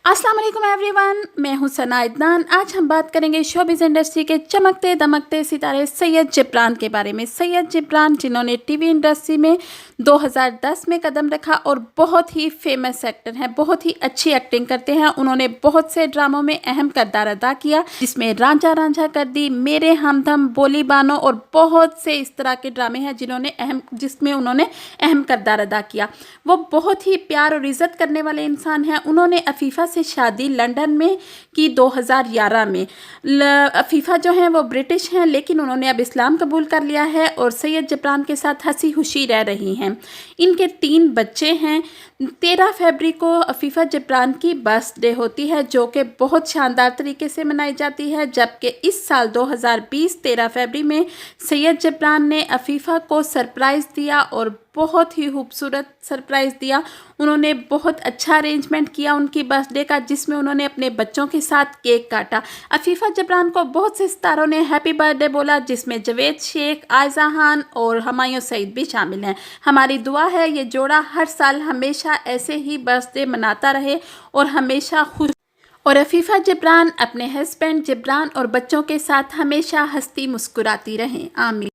अस्सलाम वालेकुम एवरीवन, मैं हूं सना इदनान। आज हम बात करेंगे शोबिज़ इंडस्ट्री के चमकते दमकते सितारे सैयद जिब्रान के बारे में। सैयद जिब्रान जिन्होंने टीवी इंडस्ट्री में 2010 में कदम रखा और बहुत ही फेमस एक्टर हैं, बहुत ही अच्छी एक्टिंग करते हैं। उन्होंने बहुत से ड्रामों में अहम किरदार अदा किया, जिसमें रांझा रांझा कर दी, मेरे हमदम, बोली बानो और बहुत से इस तरह के ड्रामे हैं जिसमें उन्होंने अहम किरदार अदा किया। वो बहुत ही प्यार और इज़्ज़त करने वाले इंसान हैं। उन्होंने अफीफ़ा से शादी लंदन में की 2011 में। अफीफ़ा जो हैं वो ब्रिटिश हैं, लेकिन उन्होंने अब इस्लाम कबूल कर लिया है और सैयद जिब्रान के साथ हंसी खुशी रह रही हैं। इनके 3 बच्चे हैं। 13 फरवरी को अफीफ़ा जिब्रान की बर्थडे होती है, जो कि बहुत शानदार तरीके से मनाई जाती है। जबकि इस साल 2020 13 फरवरी में सैयद जिब्रान ने अफीफ़ा को सरप्राइज़ दिया और बहुत ही खूबसूरत सरप्राइज़ दिया। उन्होंने बहुत अच्छा अरेंजमेंट किया उनकी बर्थडे का, जिसमें उन्होंने अपने बच्चों के साथ केक काटा। अफीफ़ा जिब्रान को बहुत से सितारों ने हैप्पी बर्थडे बोला, जिसमें जावेद शेख, आयज़ा खान और हुमायूं सईद भी शामिल हैं। हमारी दुआ है ये जोड़ा हर साल हमेशा ऐसे ही बर्थडे मनाता रहे और हमेशा खुश। और अफीफ़ा जिब्रान अपने हस्बैंड जिब्रान और बच्चों के साथ हमेशा हंसती मुस्कुराती रहें। आमीन।